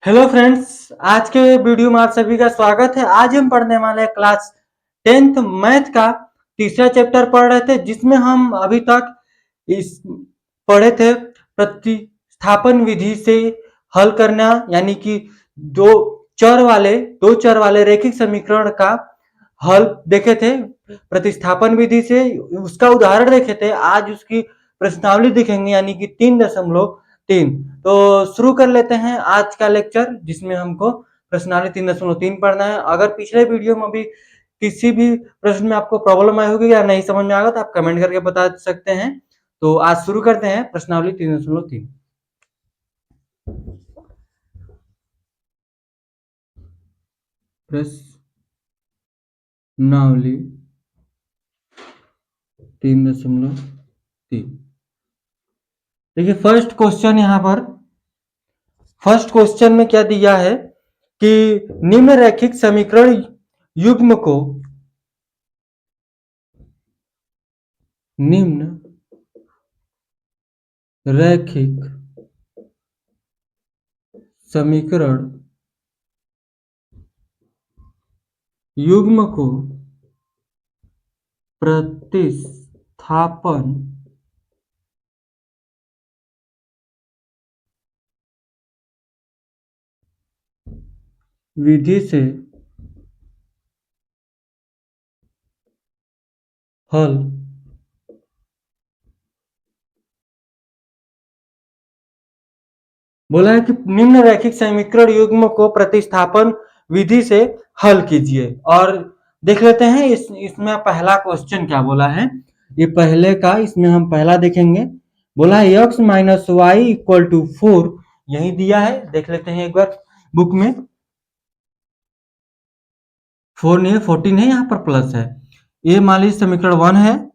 Hello friends, आज के video में आप सभी का स्वागत है। आज हम पढ़ने वाले हैं क्लास 10th मैथ का तीसरा चैप्टर पढ़ रहे थे, जिसमें हम अभी तक इस पढ़े थे प्रतिस्थापन विधि से हल करना, यानी कि दो दो चर वाले रैखिक समीकरण का हल देखे थे प्रतिस्थापन विधि से। उसका उदाहरण देखे थे। आज उसकी प्रश्नावली देखेंगे, यानी कि 3.3। तो शुरू कर लेते हैं आज का लेक्चर, जिसमें हमको प्रश्नावली 3.3 पढ़ना है। अगर पिछले वीडियो में भी किसी भी प्रश्न में आपको प्रॉब्लम आई होगी या नहीं समझ में आएगा तो आप कमेंट करके बता सकते हैं। तो आज शुरू करते हैं प्रश्नावली 3.3। प्रश्नावली 3.3। देखिए फर्स्ट क्वेश्चन, यहाँ पर फर्स्ट क्वेश्चन में क्या दिया है कि निम्न रैखिक समीकरण युग्म को निम्न रैखिक समीकरण युग्म को प्रतिस्थापन विधि से हल बोला है कि निम्न रैखिक समीकरण युग्म को प्रतिस्थापन विधि से हल कीजिए। और देख लेते हैं इसमें पहला क्वेश्चन क्या बोला है। ये पहले का, इसमें हम पहला देखेंगे। बोला है x minus y equal to 4, यही दिया है। देख लेते हैं एक बार बुक में। 4 नहीं है, 14 है, यहाँ पर प्लस है। ये मान लीजिए समीकरण 1 है,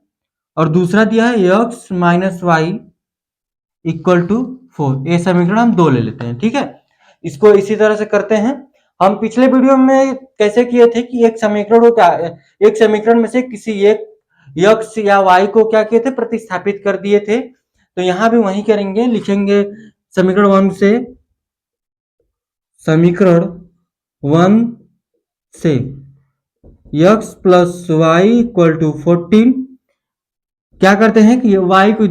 और दूसरा दिया है x minus y equal to 4। ये समीकरण हम 2 ले लेते हैं, ठीक है। इसको इसी तरह से करते हैं। हम पिछले वीडियो में कैसे किए थे कि एक समीकरण में से किसी एक x या y को क्या किए थे, प्रतिस्थापित कर दिए थे। तो यहां भी वही करेंगे, लिखेंगे समीकरण 1 से, समीकरण 1 से x plus y equal to 14। क्या करते हैं कि y को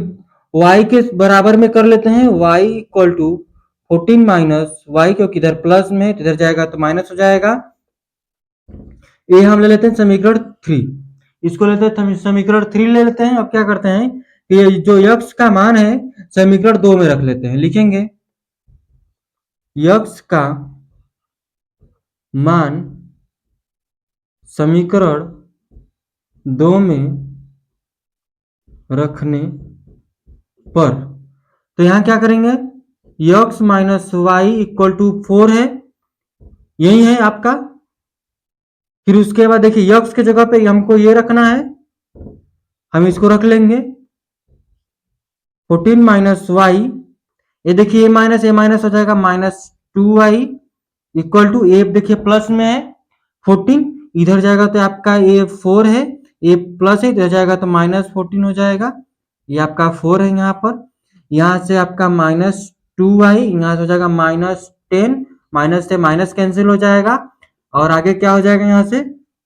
y के बराबर में कर लेते हैं, y equal to 14 minus y, क्योंकि इधर प्लस में इधर जाएगा तो माइनस हो जाएगा। ये हम ले लेते हैं समीकरण 3, इसको लेते हैं समीकरण 3 ले लेते हैं। अब क्या करते हैं कि जो x का मान है समीकरण 2 में रख लेते हैं। लिखेंगे x का मान समीकरण 2 में रखने पर, तो यहां क्या करेंगे, x minus y equal to 4 है, यही है आपका। फिर उसके बाद देखिए x के जगह पे हमको ये रखना है, हम इसको रख लेंगे 14 माइनस वाई। ये देखिए ए माइनस हो जाएगा, माइनस 2y इक्वल टू ए, देखिए प्लस में है 14, इधर जाएगा तो आपका ये 4 है, ये प्लस है, इधर जाएगा तो माइनस 14 हो जाएगा। ये आपका 4 है यहाँ पर। यहाँ से आपका माइनस 2y, यहाँ से हो जाएगा माइनस 10, माइनस से माइनस कैंसिल हो जाएगा। और आगे क्या हो जाएगा, यहाँ से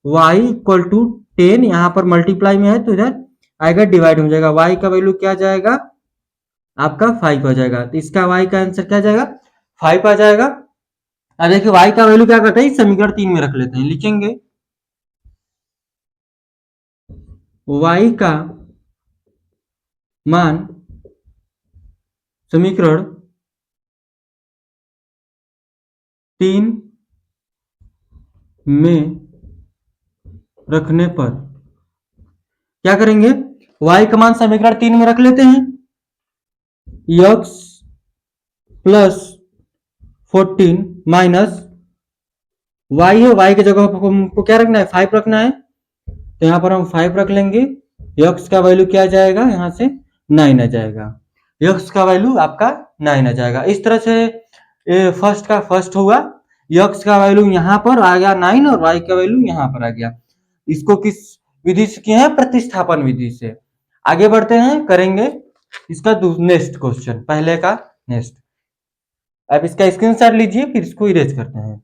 y इक्वल टू 10, यहाँ पर मल्टीप्लाई में है तो इधर आएगा डिवाइड हो जाएगा। y का वैल्यू क्या जाएगा आपका 5 आ जाएगा। तो इसका y का आंसर क्या जाएगा, 5 आ जाएगा। अब देखिए y का वैल्यू क्या करते हैं, समीकरण 3 में रख लेते हैं। लिखेंगे y का मान समीकरण 3 में रखने पर क्या करेंगे, y का मान समीकरण 3 में रख लेते हैं। x प्लस 14 माइनस y है, y की जगह हमको क्या रखना है, 5 रखना है। तो यहाँ पर हम 5 रख लेंगे। x का वैल्यू क्या आ जाएगा, यहाँ से 9 आ जाएगा। x का वैल्यू आपका 9 आ जाएगा। इस तरह से फर्स्ट का फर्स्ट हुआ, x का वैल्यू यहाँ पर आ गया 9 और y का वैल्यू यहाँ पर आ गया। इसको किस विधि से किए हैं, प्रतिस्थापन विधि से। आगे बढ़ते हैं, करेंगे इसका नेक्स्ट क्वेश्चन, पहले का नेक्स्ट। अब इसका स्क्रीनशॉट लीजिए, फिर इसको इरेज करते हैं।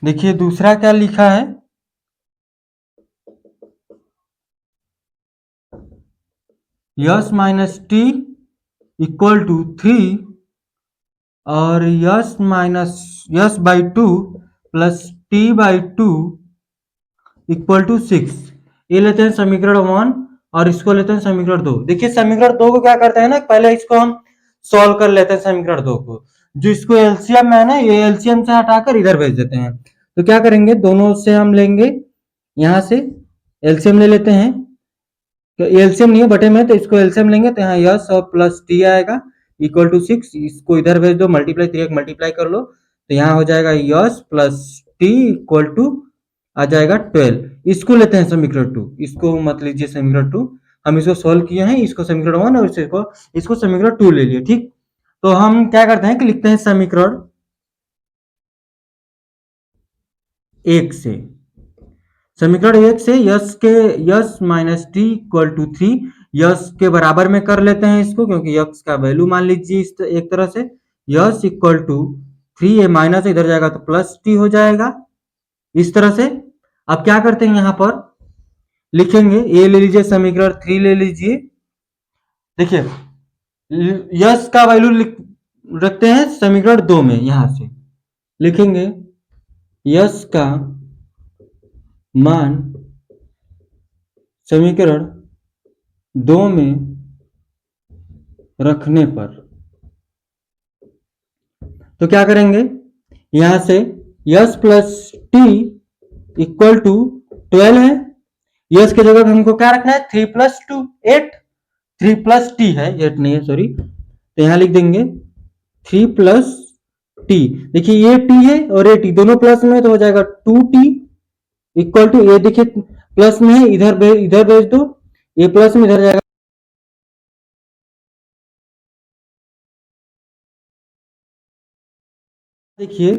देखिए दूसरा क्या लिखा है, s minus t equal to 3 और s minus s by 2 plus t by 2 equal to 6। ये लेते हैं समीकरण 1 और इसको लेते हैं समीकरण 2। देखिए समीकरण 2 को क्या करते हैं ना, पहले इसको हम सॉल्व कर लेते हैं समीकरण 2 को। जो इसको एलसीएम में है ना, ये एलसीएम से हटाकर इधर भेज देते हैं। तो क्या करेंगे, दोनों से हम लेंगे, यहाँ से एलसीएम ले लेते हैं। एलसीएम नहीं है बटे में, तो इसको एलसीएम लेंगे तो यहाँ यस और प्लस टी आएगा इक्वल टू 6। इसको इधर भेज दो, मल्टीप्लाई 3 मल्टीप्लाई कर लो, तो यहाँ हो जाएगा S plus T equal to आ जाएगा 12। इसको लेते हैं समीकरण 2, इसको मत लीजिए समीकरण 2, हम इसको सॉल्व किए हैं, इसको समीकरण 1 और इसको समीकरण 2 ले लिए। ठीक, तो हम क्या करते हैं कि लिखते हैं समीकरण 1 से, समीकरण 1 से s minus t equal to 3 s के बराबर में कर लेते हैं इसको, क्योंकि यस का वैल्यू मान लीजिए इस एक तरह से यस इक्वल टू 3, ये माइनस इधर जाएगा तो प्लस टी हो जाएगा इस तरह से। अब क्या करते हैं, यहां पर लिखेंगे, ये ले लीजिए समीकरण 3 ले लीजिए। देखिए यस का वैल्यू रखते हैं समीकरण 2 में, यहां से लिखेंगे यस का मान समीकरण 2 में रखने पर, तो क्या करेंगे, यहां से s plus T equal to 12 है, यस के जगह पे हमको क्या रखना है 3 प्लस 2 8, 3 प्लस टी है 8 नहीं है सॉरी, तो यहां लिख देंगे 3 प्लस टी। देखिए ये टी है और ये टी दोनों प्लस में, तो हो जाएगा 2t इक्वल टू, ये देखिए प्लस में है, इधर भेज दो, ये प्लस में इधर जाएगा। देखिए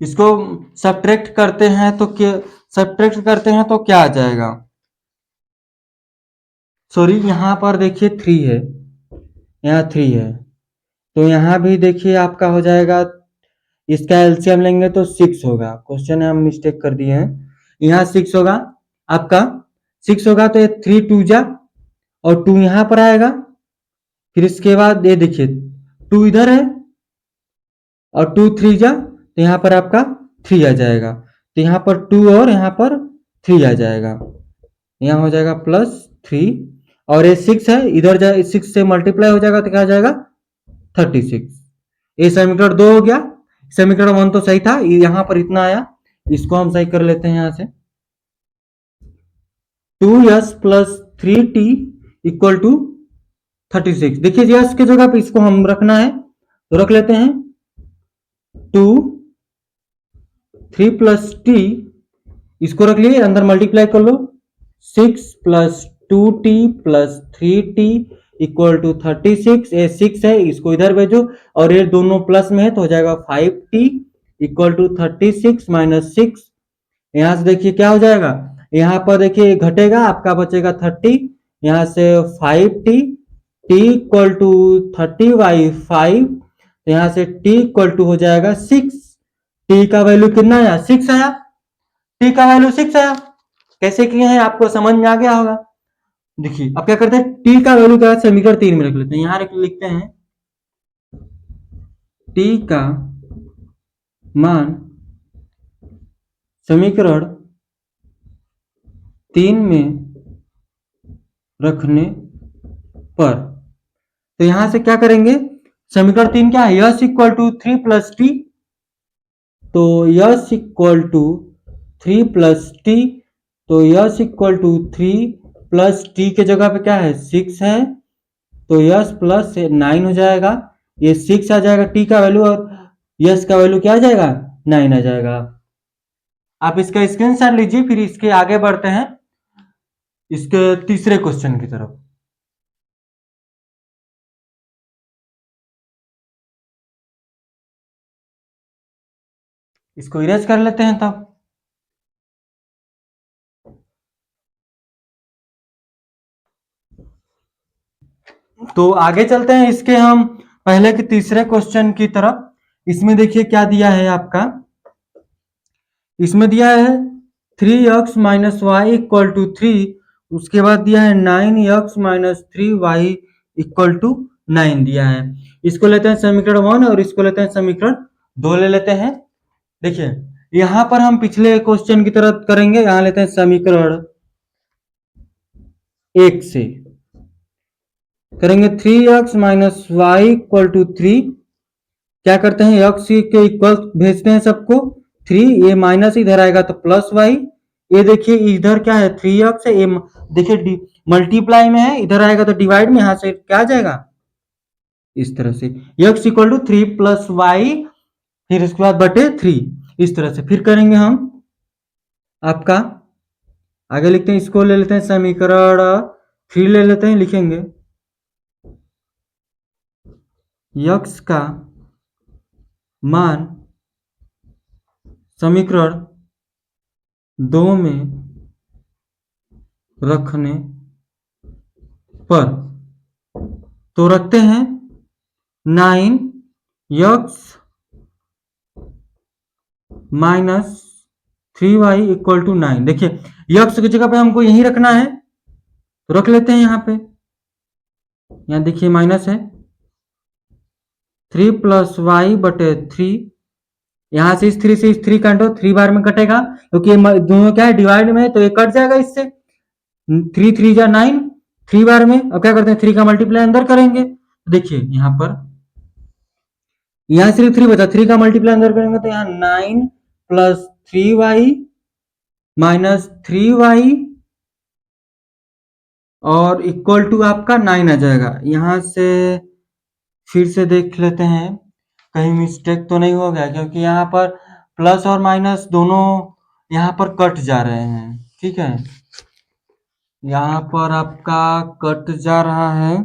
इसको सब्ट्रैक्ट करते हैं तो क्या आ जाएगा, सॉरी यहाँ पर देखिए 3 है, यहाँ 3 है, तो यहाँ भी देखिए आपका हो जाएगा, इसका एलसीएम लेंगे तो 6 होगा। क्वेश्चन है हम मिस्टेक कर दिए हैं, यहाँ 6 होगा, आपका 6 होगा तो ये 3 2 जा और 2 यहाँ पर आएगा, फिर इसके बाद ये देखिए 2 इधर है और 2 3 जा, तो यहाँ पर आपका 3 आ जाएगा, तो यहाँ पर 2 और यहाँ पर 3 आ जाएगा, यहाँ हो जाएगा प्लस 3 और ये 6 है, इधर जाए 6 से मल्टीप्लाई हो जाएगा तो क्या आ जाएगा 36। ये समीकरण 2 हो गया। समीकरण 1 तो सही था, यहाँ पर इतना आया, इसको हम सही कर लेते हैं यहाँ से 2s plus 3t equal to 36। देखिए यस के जगह पे इसको हम रखना है तो रख लेते हैं 2 3 प्लस टी, इसको रख लिए, अंदर मल्टीप्लाई कर लो, 6 plus 2t plus 3t equal to 36। ये 6 है, इसको इधर भेजो और ये दोनों प्लस में है तो हो जाएगा 5t इक्वल टू 36 माइनस 6। यहाँ से देखिए क्या हो जाएगा, यहाँ पर देखिए घटेगा, आपका बचेगा 30, यहाँ से 5t t equal to 30 by 5, तो यहाँ से t इक्वल टू हो जाएगा 6। t का वैल्यू कितना आया 6 आया, t का वैल्यू 6 आया। कैसे किए हैं आपको समझ में आ गया होगा। देखिए अब क्या करते हैं, t का वैल्यू क्या है समीकरण 3 में रख लेते हैं, यहाँ लिखते हैं t का मान समीकरण 3 में रखने पर, तो यहां से क्या करेंगे, समीकरण 3 क्या है, S equal to 3 plus T, तो S equal to 3 plus T, तो S equal to 3 plus T के जगह पे क्या है 6 है, तो यस प्लस 9 हो जाएगा, ये 6 आ जाएगा टी का वैल्यू और यस का वैल्यू क्या आ जाएगा 9 आ जाएगा। आप इसका स्क्रीनशॉट लीजिए, फिर इसके आगे बढ़ते हैं इसके तीसरे क्वेश्चन की तरफ। इसको इरेज कर लेते हैं तब। तो आगे चलते हैं इसके हम पहले के तीसरे क्वेश्चन की तरफ। इसमें देखिए क्या दिया है आपका। इसमें दिया है 3x minus y equal to 3। उसके बाद दिया है 9x minus 3y equal to 9 दिया है। इसको लेते हैं समीकरण 1 और इसको लेते हैं समीकरण 2 ले लेते हैं। देखिए यहां पर हम पिछले क्वेश्चन की तरह करेंगे। यहां लेते हैं समीकरण 1 से करेंगे 3x minus y equal to 3। क्या करते हैं x के इक्वल भेजते हैं सबको 3, ये माइनस इधर आएगा तो प्लस वाई। ये देखिए इधर क्या है 3x है, ये देखिए मल्टीप्लाई में है, इधर आएगा तो डिवाइड में, यहां से क्या आ जाएगा इस तरह से x equal to 3 plus y, फिर इसके बाद बटे 3। इस तरह से फिर करेंगे हम आपका आगे लिखते हैं। इसको ले लेते हैं समीकरण 3 ले लेते हैं, लिखेंगे x का मान समीकरण 2 में रखने पर, तो रखते हैं 9x minus 3y equal to 9। देखिए x की जगह पे हमको यही रखना है, तो रख लेते हैं यहां पे। यहां देखिए माइनस है 3 प्लस वाई बटे 3। यहां से इस 3 से इस 3 काटो, 3 बार में कटेगा क्योंकि ये दोनों क्या है डिवाइड में है, तो ये कट जाएगा इससे। 3 3 जा 9, 3 बार में। अब क्या करते हैं 3 का मल्टीप्लाई अंदर करेंगे। देखिए यहां पर यहां सिर्फ 3 बचा, 3 का मल्टीप्लाई अंदर करेंगे तो यहां 9 प्लस 3y माइनस 3y और इक्वल टू आपका 9 आ जाएगा। यहां से फिर से देख लेते हैं कहीं मिस्टेक तो नहीं हो गया, क्योंकि यहाँ पर प्लस और माइनस दोनों यहाँ पर कट जा रहे हैं। ठीक है, यहाँ पर आपका कट जा रहा है।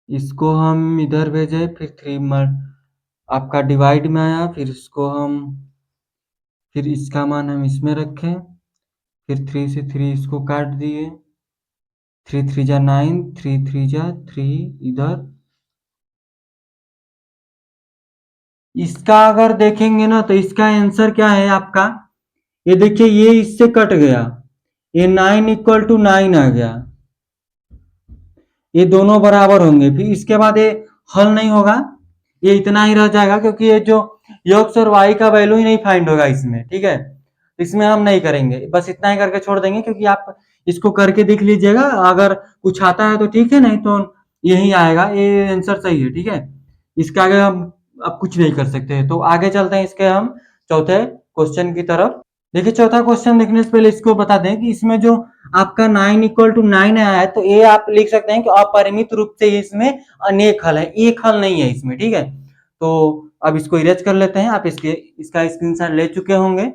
इसको हम इधर भेजे, फिर 3 आपका डिवाइड में आया, फिर इसको हम फिर इसका मान हम इसमें रखें, फिर 3 से 3 इसको काट दिए, 3 3 जा 9, 3 3 जा 3 इधर। इसका अगर देखेंगे ना तो इसका आंसर क्या है आपका, ये देखिए ये इससे कट गया, ये 9 इक्वल टू 9 आ गया, ये दोनों बराबर होंगे। फिर इसके बाद ये हल नहीं होगा, ये इतना ही रह जाएगा, क्योंकि ये जो x और y का वैल्यू ही नहीं फाइंड होगा इसमें। ठीक है, इसमें हम नहीं करेंगे, बस इतना ही करके छोड़ देंगे, क्योंकि आप इसको करके देख लीजिएगा, अगर कुछ आता है तो ठीक है, नहीं तो यही आएगा, ये आंसर सही है। ठीक है, इसके आगे हम अब कुछ नहीं कर सकते। तो आगे चलते हैं इसके हम चौथे क्वेश्चन की तरफ। देखिए चौथा क्वेश्चन देखने से पहले इसको बता दें कि इसमें जो आपका 9 इक्वल टू 9 आया है, तो ये आप लिख सकते हैं कि अपरिमित रूप से इसमें अनेक हल है, एक हल नहीं है इसमें। ठीक है, तो अब इसको इरेज कर लेते हैं। आप इसका स्क्रीनशॉट ले चुके होंगे।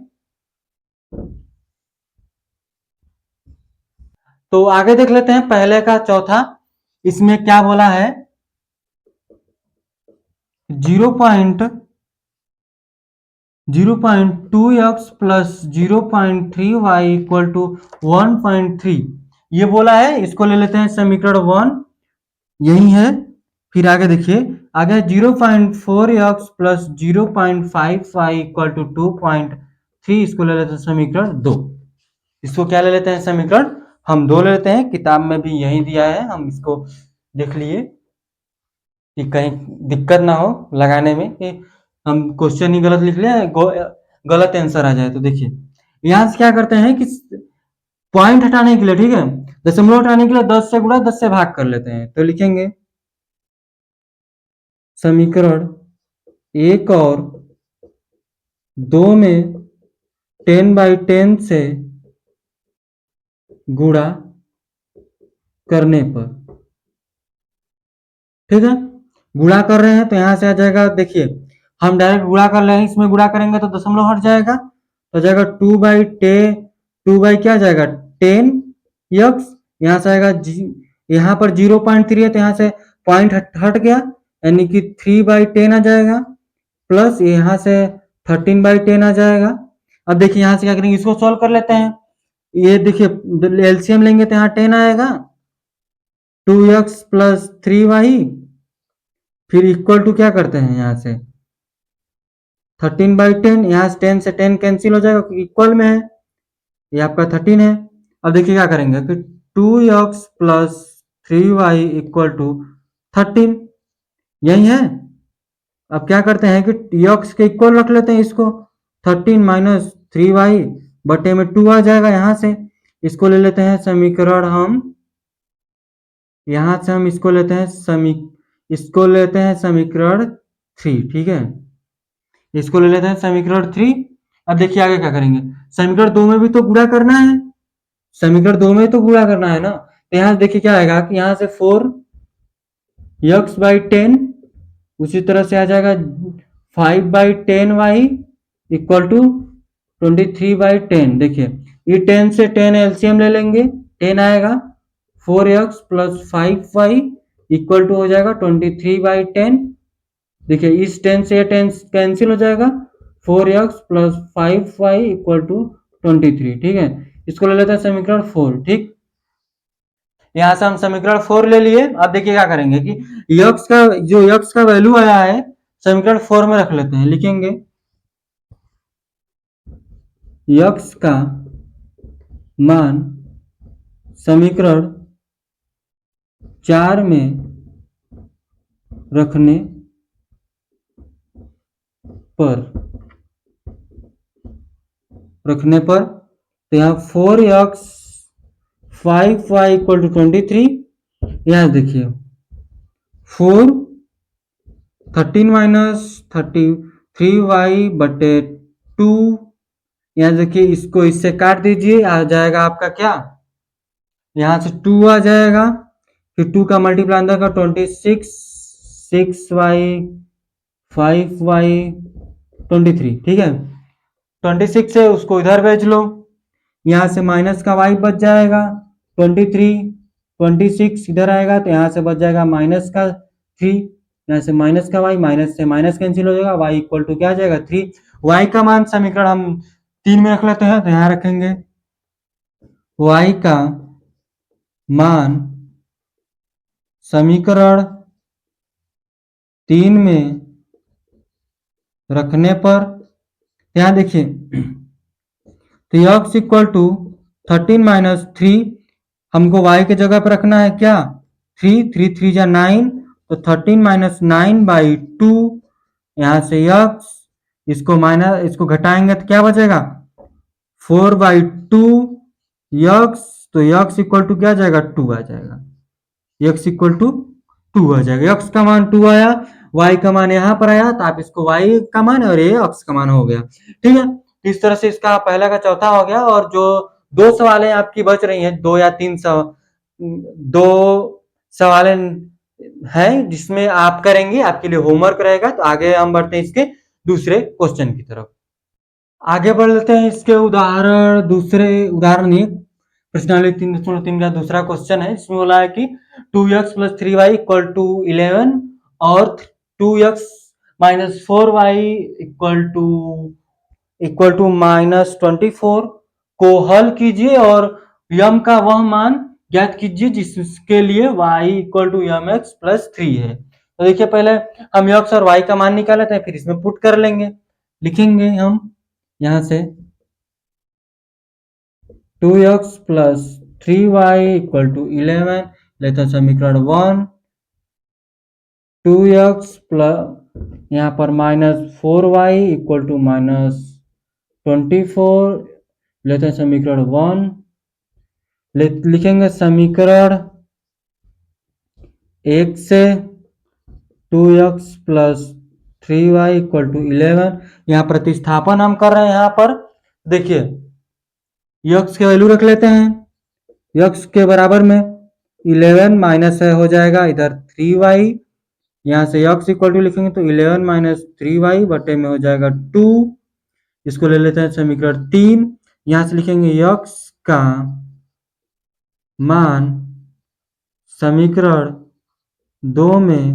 तो आगे देख लेते हैं पहले का चौथा। इसमें क्या बोला है, 0.2x plus 0.3y equal to 1.3 ये बोला है। इसको ले लेते हैं समीकरण 1, यही है। फिर आगे देखिए, आगे 0.4x plus 0.5y equal to 2.3, इसको ले लेते हैं समीकरण 2। इसको क्या ले लेते हैं समीकरण हम 2 ले लेते हैं। किताब में भी यही दिया है, हम इसको देख लिए कि कहीं दिक्कत ना हो लगाने में, कि हम क्वेश्चन ही गलत लिख ले, गलत आंसर आ जाए। तो देखिए यहां से क्या करते हैं कि पॉइंट हटाने के लिए, ठीक है, दशमलव हटाने के लिए 10 से गुणा 10 से भाग कर लेते हैं। तो लिखेंगे समीकरण 1 और 2 में 10/10 से गुणा करने पर ठीक है, गुणा कर रहे हैं तो यहाँ से आ जाएगा, देखिए हम डायरेक्ट गुणा कर रहे हैं, इसमें गुणा करेंगे तो दशमलव हट जाएगा, तो जाएगा 2 बाई क्या जाएगा 10 x, यहाँ से आएगा यहाँ पर 0.3 है तो यहाँ से पॉइंट हट गया, यानी कि 3/10 आ जाएगा, प्लस यहाँ से 13/10 आ जाएगा। अब देखिए यहाँ से क्या करेंगे, इसको सॉल्व कर लेते हैं। ये देखिए एलसीएम लेंगे तो यहाँ 10 आएगा, 2x प्लस 3y, फिर इक्वल टू क्या करते हैं यहाँ से 13/10, यहाँ से 10 से 10 कैंसिल हो जाएगा क्योंकि इक्वल में है, ये आपका 13 है। अब देखिए क्या करेंगे कि 2x plus 3y equal to 13, यही है। अब क्या करते हैं कि x के इक्वल रख लेते हैं इसको, 13 माइनस 3y बटे में 2 आ जाएगा, यहाँ से इसको ले लेते हैं समीकरण हम, यहाँ से हम इसको लेते हैं समीकरण 3, ठीक है, इसको ले लेते हैं समीकरण 3। अब देखिए आगे क्या करेंगे, समीकरण 2 में भी तो गुणा करना है, समीकरण 2 में तो गुणा करना है ना, तो यहाँ देखिए क्या आएगा कि यहाँ से 4x/10, उसी तरह से आ जाएगा 5/10y इक्वल टू 23/10। देखिए ये 10 से 10 एलसीएम ले लेंगे, 10 आएगा, 4x plus 5y equal to हो जाएगा 23/10। देखिए इस 10 से 10 कैंसिल हो जाएगा, 4x plus 5y equal to 23, ठीक है, इसको ले लेते हैं समीकरण 4, ठीक। यहाँ से हम समीकरण 4 ले लिए। अब देखिए क्या करेंगे कि x का वैल्यू आया है समीकरण 4 में रख लेते हैं, लिखेंगे x का मान समीकरण 4 में रखने पर तो यहाँ 4x 5y इक्वल टू 23, यहाँ देखिए 13 माइनस 3y बटे 2, यहाँ देखिए इसको इससे काट दीजिए, आ जाएगा आपका क्या, यहाँ से 2 आ जाएगा, फिर 2 का मल्टीप्लाई अंदर का 26, 6y 5y 23, ठीक है, 26 है उसको इधर भेज लो, यहाँ से माइनस का y बच जाएगा 23, 26 इधर आएगा तो यहाँ से बच जाएगा माइनस का 3, यहाँ से माइनस का y, माइनस से माइनस कैंसिल हो जाएगा, y इक्वल टू क्या आ जाएगा 3। y का मान समीकरण हम 3 में रख लेते हैं, तो यहाँ रखेंगे y का मान समीकरण 3 में रखने पर, यहाँ देखिए तो x इक्वल टू 13 माइनस 3, हमको y के जगह पर रखना है क्या 3, 3 3 जा 9, तो 13 माइनस 9/2, यहाँ से x इसको घटाएंगे तो क्या बचेगा 4/2 x, तो x इक्वल टू क्या जाएगा 2 आ जाएगा, x इक्वल टू 2 आ जाएगा, x का मान 2 आया, y का मान यहाँ पर आया, तो आप इसको y का मान और ये x का मान हो गया, ठीक है। इस तरह से इसका पहला का चौथा हो गया, और जो 2 सवालें आपकी बच रही हैं, 2 या 3 2 सवालें हैं जिसमें आप करेंगे, आपके लिए होमवर्क रहेगा। तो आगे हम बढ़ते हैं इसके दूसरे क्वेश्चन की तरफ, आगे बढ़ लेते हैं इसके उदाहरण, दूसरे उदाहरण ये प्रश्नावली 3.3 का दूसरा क्वेश्चन है, इसमें बोला है कि 2x plus 3y equal to 11 और 2x minus 4y equal to minus 24 को हल कीजिए और यम का वह मान ज्ञात कीजिए जिसके लिए y equal to m x plus 3 है। तो देखिए पहले हम x और y का मान निकाल लेते हैं, फिर इसमें पुट कर लेंगे, लिखेंगे हम यहाँ से 2x plus 3y equal to 11, लेते हैं समीकरण 1, 2x प्लस यहाँ पर minus 4y equal to minus 24, लेते हैं समीकरण 1, लिखेंगे समीकरण 1 से 2x plus 3y equal to 11, यहाँ प्रतिस्थापन हम कर रहे हैं, यहाँ पर देखिए x के वैल्यू रख लेते हैं, x के बराबर में 11 माइनस है हो जाएगा इधर 3y यहाँ से x इक्वल टू लिखेंगे तो 11 माइनस 3y बटे में हो जाएगा 2। इसको ले लेते हैं समीकरण 3। यहाँ से लिखेंगे x का मान समीकरण 2 में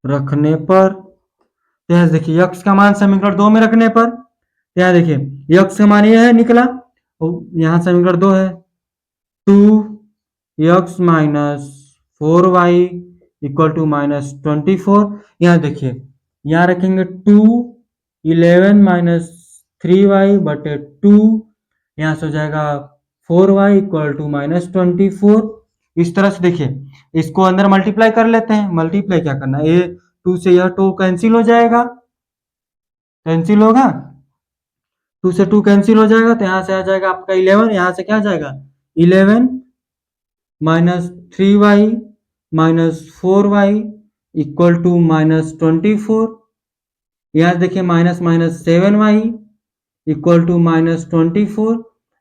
रखने पर, तो यहाँ देखिए x का मान समीकरण 2 में रखने पर, यहाँ देखिए x का मान यह है निकला, यहाँ समीकरण 2 है 2x minus 4y equal to minus 24। यहाँ देखिए यहाँ रखेंगे 2 11 माइनस 3y बटे 2, यहाँ से हो जाएगा 4y इक्वल टू माइनस 24। इस तरह से देखिए इसको अंदर मल्टीप्लाई कर लेते हैं। मल्टीप्लाई क्या करना है, ये 2 से यह 2 कैंसिल हो जाएगा, कैंसिल होगा, 2 से 2 कैंसिल हो जाएगा, तो यहाँ से आ जाएगा आपका 11, यहाँ से क्या आ जाएगा 11 minus 3y minus 4y equal to minus 24। यहाँ देखिए minus minus 7y equal to minus 24।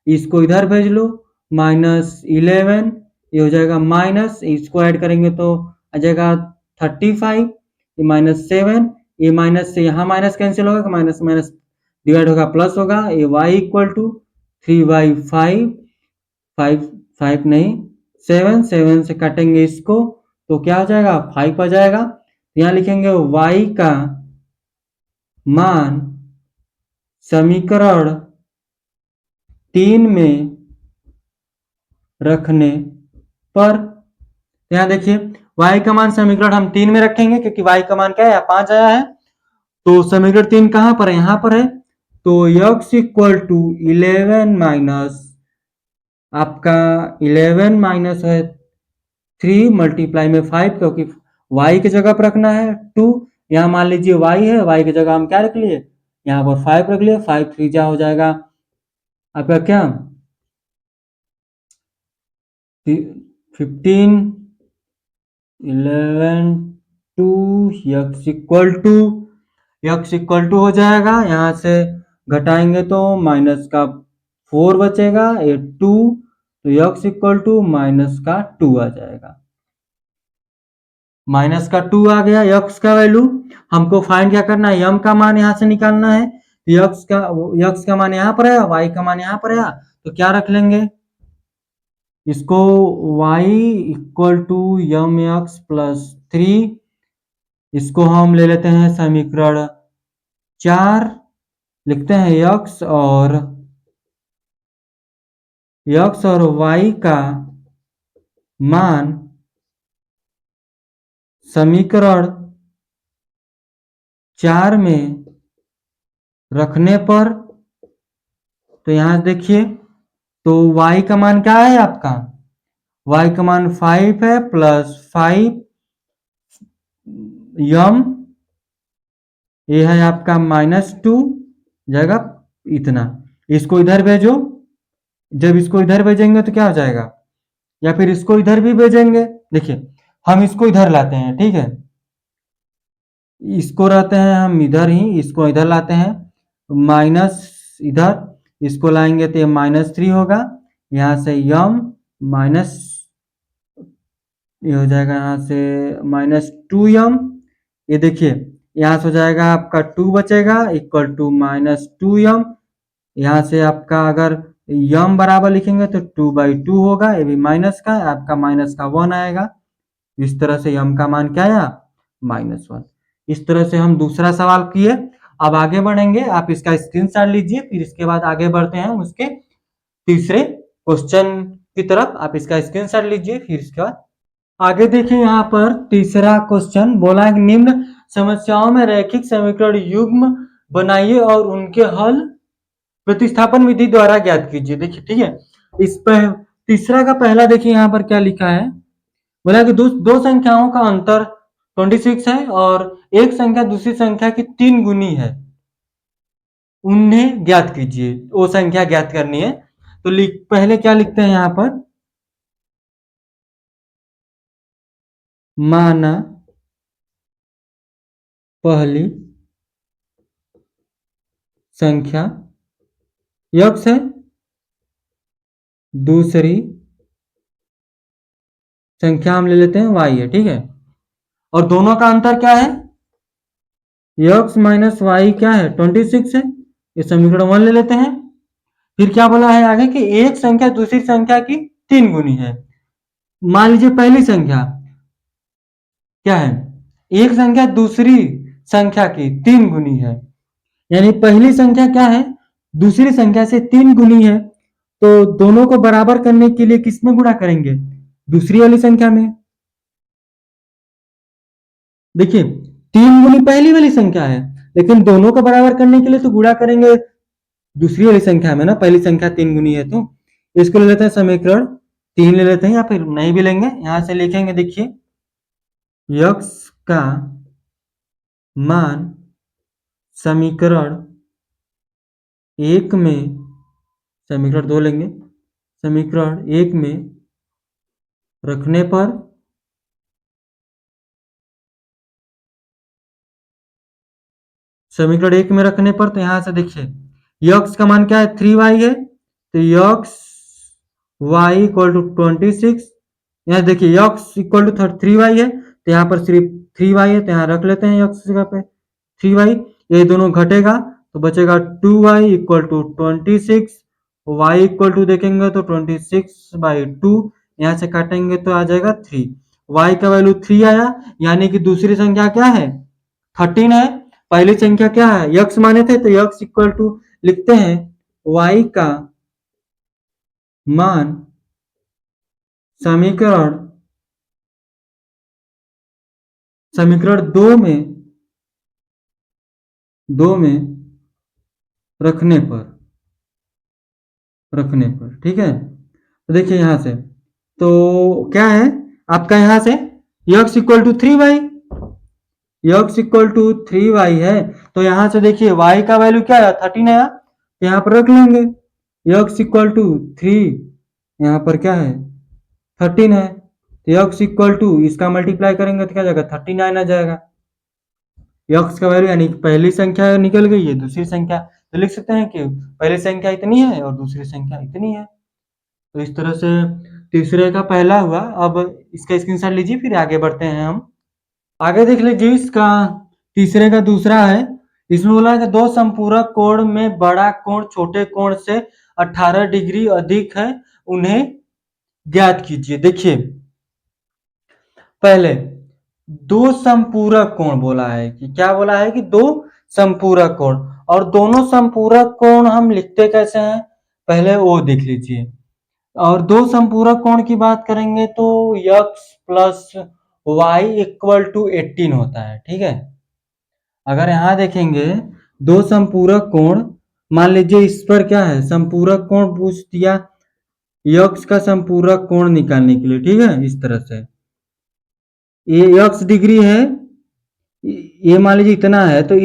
इसको इधर भेज लो, माइनस 11, ये हो जाएगा माइनस, इसको ऐड करेंगे तो आ जाएगा 35, ये माइनस 7, ये माइनस से यहाँ माइनस कैंसिल होगा, माइनस माइनस डिवाइड होगा प्लस होगा, ये y इक्वल टू 3y 5 नहीं 7 से काटेंगे इसको तो क्या हो जाएगा 5 आ जाएगा। यहाँ लिखेंगे y का मान समीकरण 3 में रखने पर, यहाँ देखिए y का मान समीकरण हम 3 में रखेंगे क्योंकि y का मान क्या है 5 आया है, तो समीकरण 3 कहाँ पर है, यहाँ पर है, तो x इक्वल टू 11 माइनस आपका 11 माइनस है 3 मल्टीप्लाई में 5, क्योंकि y की जगह पर रखना है 2, यहाँ मान लीजिए y है, y की जगह हम क्या रख लिए, यहाँ पर 5 रख लिए, 5 3 जा हो जाएगा आपका क्या 15 11 2 x इक्वल टू हो जाएगा, यहाँ से घटाएंगे तो माइनस का 4 बचेगा, ये 2, तो x इक्वल टू माइनस का 2 आ जाएगा, माइनस का 2 आ गया। x का वैल्यू हमको फाइंड क्या करना है, m का मान यहाँ से निकालना है, x का मान यहाँ पर है, y का मान यहाँ पर है, तो क्या रख लेंगे इसको y equal to m x plus 3, इसको हम ले लेते हैं समीकरण 4, लिखते हैं x और y का मान समीकरण 4 में रखने पर, तो यहाँ देखिए तो y का मान क्या है आपका, y का मान 5 है प्लस 5 यम, ये है आपका माइनस 2 जाएगा इतना, इसको इधर भेजो, जब इसको इधर भेजेंगे तो क्या हो जाएगा, या फिर इसको इधर भी भेजेंगे, देखिए हम इसको इधर लाते हैं, ठीक है, इसको रहते हैं हम इधर ही, इसको इधर लाते हैं, माइनस इधर इसको लाएंगे तो ये माइनस 3 होगा, यहाँ से यम माइनस, ये हो जाएगा यहाँ से माइनस 2m, ये देखिए यहाँ से हो जाएगा आपका 2 बचेगा इक्वल टू माइनस 2m, यहाँ से आपका अगर यम बराबर लिखेंगे तो 2/2 होगा, ये भी माइनस का, आपका माइनस का 1 आएगा, इस तरह से यम का मान क्या आया -1। इस तरह से हम दूसरा सवाल किए। अब आगे बढ़ेंगे, आप इसका स्क्रीनशॉट लीजिए, फिर इसके बाद आगे बढ़ते हैं उसके तीसरे क्वेश्चन की तरफ, आप इसका स्क्रीनशॉट लीजिए, फिर इसके बाद आगे देखिए। यहाँ पर तीसरा क्वेश्चन बोला है निम्न समस्याओं में रैखिक समीकरण युग्म बनाइए और उनके हल प्रतिस्थापन विधि द्वारा ज्ञात कीजिए। देखिए ठीक है, इस पर तीसरा का पहला देखिए यहाँ पर क्या लिखा है, बोला कि दो संख्याओं का अंतर 26 है और एक संख्या दूसरी संख्या की 3 गुनी है, उन्हें ज्ञात कीजिए, वो संख्या ज्ञात करनी है। तो पहले क्या लिखते हैं यहाँ पर, माना पहली संख्या x है, दूसरी संख्या हम ले लेते हैं y है, ठीक है, और दोनों का अंतर क्या है, x माइनस वाई क्या है 26 है। ये समीकरण 1 ले लेते हैं। फिर क्या बोला है आगे कि एक संख्या दूसरी संख्या की 3 गुनी है। मान लीजिए पहली संख्या क्या है, एक संख्या दूसरी संख्या की 3 गुनी है, यानी पहली संख्या क्या है, दूसरी संख्या से 3 गुनी है। तो दोनों को बराबर करने के लिए किसमें गुणा करेंगे, दूसरी वाली संख्या में। देखिए 3 गुनी पहली वाली संख्या है, लेकिन दोनों को बराबर करने के लिए तो गुणा करेंगे दूसरी वाली संख्या में ना, पहली संख्या 3 गुनी है। तो इसको ले लेते हैं समीकरण 3 ले लेते हैं, या फिर नहीं भी लेंगे, यहां से लिखेंगे। देखिए x का मान समीकरण 1 में, समीकरण 2 लेंगे, समीकरण 1 में रखने पर समीकरण 1 में रखने पर तो यहां से देखिए x का मान क्या है 3y है, तो x y इक्वल टू 26। यहाँ देखिए x इक्वल टू 3y है, तो यहाँ पर सिर्फ 3y है, तो यहाँ रख लेते हैं x जगह पे 3y। ये दोनों घटेगा तो बचेगा 2y equal to 26। y equal to देखेंगे तो 26/2, यहाँ से काटेंगे तो आ जाएगा 3। y का वैल्यू 3 आया, यानी कि दूसरी संख्या क्या है 13 है। पहली संख्या क्या है x माने थे, तो x इक्वल टू लिखते हैं y का मान समीकरण समीकरण 2 में रखने पर ठीक है। तो देखिए यहां से तो क्या है आपका, यहां से x equal to 3y, x equal to 3y है। तो यहां से देखिए y का वैल्यू क्या है 13 है, तो यहाँ पर रख लेंगे x इक्वल टू 3, यहाँ पर क्या है 13 है, तो x इक्वल टू इसका मल्टीप्लाई करेंगे तो क्या जाएगा 39 आ जाएगा। x का वैल्यू यानी पहली संख्या निकल गई है, दूसरी संख्या तो लिख सकते हैं कि पहली संख्या इतनी है और दूसरी संख्या इतनी है। तो इस तरह से तीसरे का पहला हुआ। अब इसका स्क्रीनशॉट लीजिए, फिर आगे बढ़ते हैं हम। आगे देख लीजिए इसका तीसरे का दूसरा है। इसमें बोला है कि दो संपूरक कोण में बड़ा कोण छोटे कोण से 18 डिग्री अधिक है, उन्हें ज्ञात कीजिए। देखिए पहले दो संपूरक कोण बोला है, कि क्या बोला है कि दो संपूरक कोण, और दोनों संपूरक कोण हम लिखते कैसे हैं पहले वो देख लीजिए। और दो संपूरक कोण की बात करेंगे तो x plus y equal to 18 होता है, ठीक है। अगर यहाँ देखेंगे दो संपूरक कोण, मान लीजिए इस पर क्या है संपूरक कोण पूछ दिया, x का संपूरक कोण निकालने के लिए, ठीक है। इस तरह से ये x डिग्री है, ये मान लीजिए इतना है, तो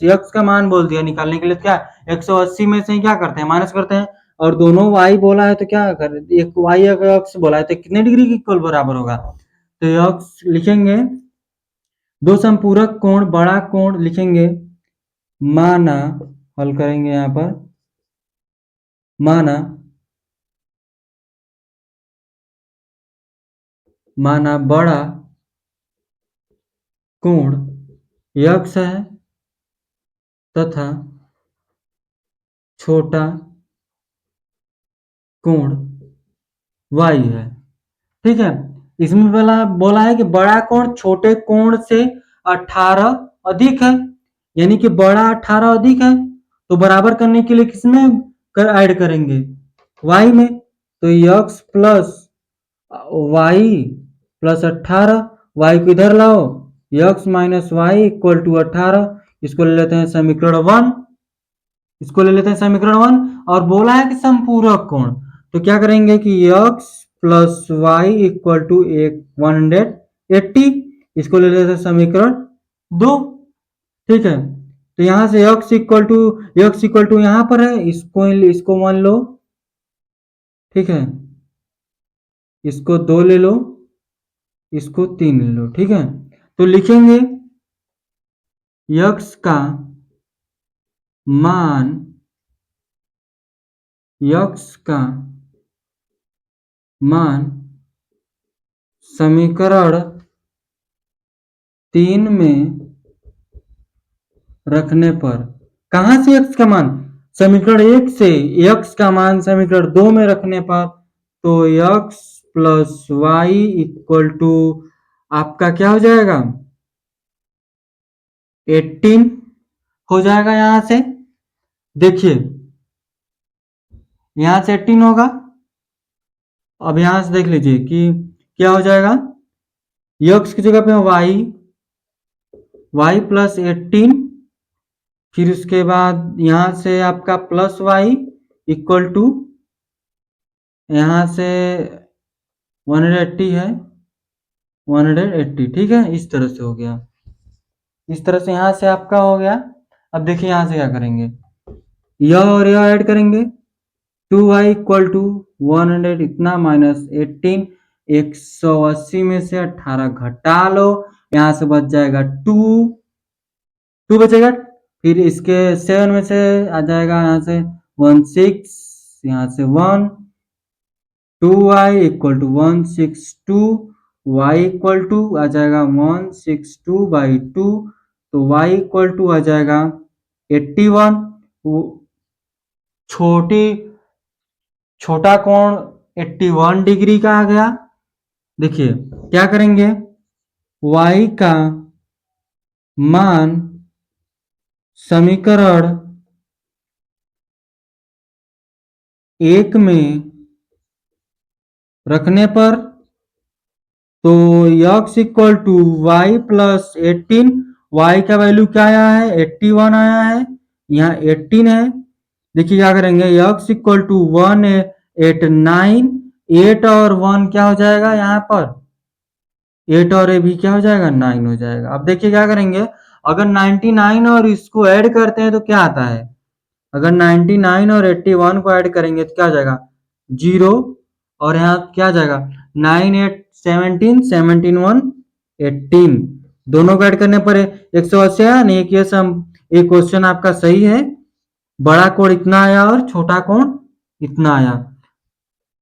x का मान बोल दिया निकालने के लिए, क्या 180 में से क्या करते हैं माइनस करते हैं, और दोनों y बोला है तो क्या कर, एक y अगर x बोला है तो कितने डिग्री के इक्वल बराबर होगा, तो x लिखेंगे दो संपूरक कोण बड़ा कोण लिखेंगे, माना हल करेंगे यहाँ पर, माना माना बड़ा कोण x है तथा छोटा कोण y है, ठीक है। इसमें बोला है कि बड़ा कोण छोटे कोण से 18 अधिक है, यानी कि बड़ा 18 अधिक है, तो बराबर करने के लिए किसमें ऐड करेंगे y में, तो x plus y plus 18, y को इधर लाओ, x minus y equal to 18। इसको ले लेते हैं समीकरण 1, इसको ले लेते हैं समीकरण 1। और बोला है कि संपूरक कोण, तो क्या करेंगे कि x plus y equal to 180, इसको ले लेते हैं समीकरण 2, ठीक है। तो यहां से x इक्वल टू यहां पर है, इसको मान लो, ठीक है, इसको 2 ले लो, इसको 3 ले लो, ठीक है। तो लिखेंगे x का मान, x का मान समीकरण 3 में रखने पर कहां से x का मान, समीकरण 1 से x का मान समीकरण 2 में रखने पर, तो x plus y equal to आपका क्या हो जाएगा 18 हो जाएगा। यहां से देखिए, यहां से 18 होगा। अब यहां से देख लीजिए कि क्या हो जाएगा, x की जगह पे y प्लस 18, फिर उसके बाद यहां से आपका प्लस वाई इक्वल टू, यहां से 180 है, 180, ठीक है। इस तरह से हो गया, इस तरह से यहां से आपका हो गया। अब देखिए यहां से क्या करेंगे, यह और यह ऐड करेंगे, 2y इक्वल टू 100 इतना माइनस 18, 180 में से 18 घटा लो, यहां से बच जाएगा 2 बचेगा। फिर इसके 7 में से आ जाएगा यहाँ से 16, यहाँ से 1, 2y equal to 162, y equal to आ जाएगा 162/2, तो y इक्वल टू आ जाएगा 81। छोटा कोण 81 डिग्री का आ गया। देखिए क्या करेंगे, y का मान समीकरण 1 में रखने पर, तो x equal to y plus 18, y का वैल्यू क्या आया है 81 आया है, यहाँ 18 है। देखिए क्या करेंगे, x इक्वल टू 189, 8 और 1 क्या हो जाएगा, यहाँ पर 8 और भी क्या हो जाएगा 9 हो जाएगा। अब देखिए क्या करेंगे, अगर 99 और इसको ऐड करते हैं तो क्या आता है, अगर 99 और 81 को ऐड करेंगे तो क्या हो जाएगा 0, और यहाँ क्या आ जाएगा 9 8 17, 17 1 18, दोनों को ऐड करने पर 180 आया नहीं। ये सम एक क्वेश्चन आपका सही है, बड़ा कोण इतना आया और छोटा कोण इतना आया।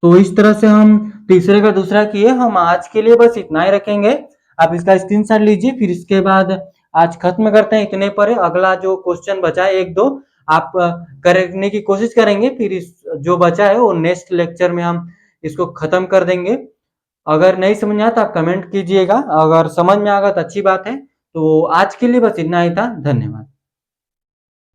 तो इस तरह से हम तीसरे का दूसरा किए। हम आज के लिए बस इतना ही रखेंगे, आप इसका स्क्रीनशॉट लीजिए, फिर इसके बाद आज खत्म करते हैं इतने पर। अगला जो क्वेश्चन बचा है एक दो आप करने की कोशिश करेंगे, फिर इस जो बचा है वो नेक्स्ट लेक्चर में हम इसको खत्म कर देंगे। अगर नहीं समझ में आया तो आप कमेंट कीजिएगा, अगर समझ में आ गया तो अच्छी बात है। तो आज के लिए बस इतना ही था, धन्यवाद।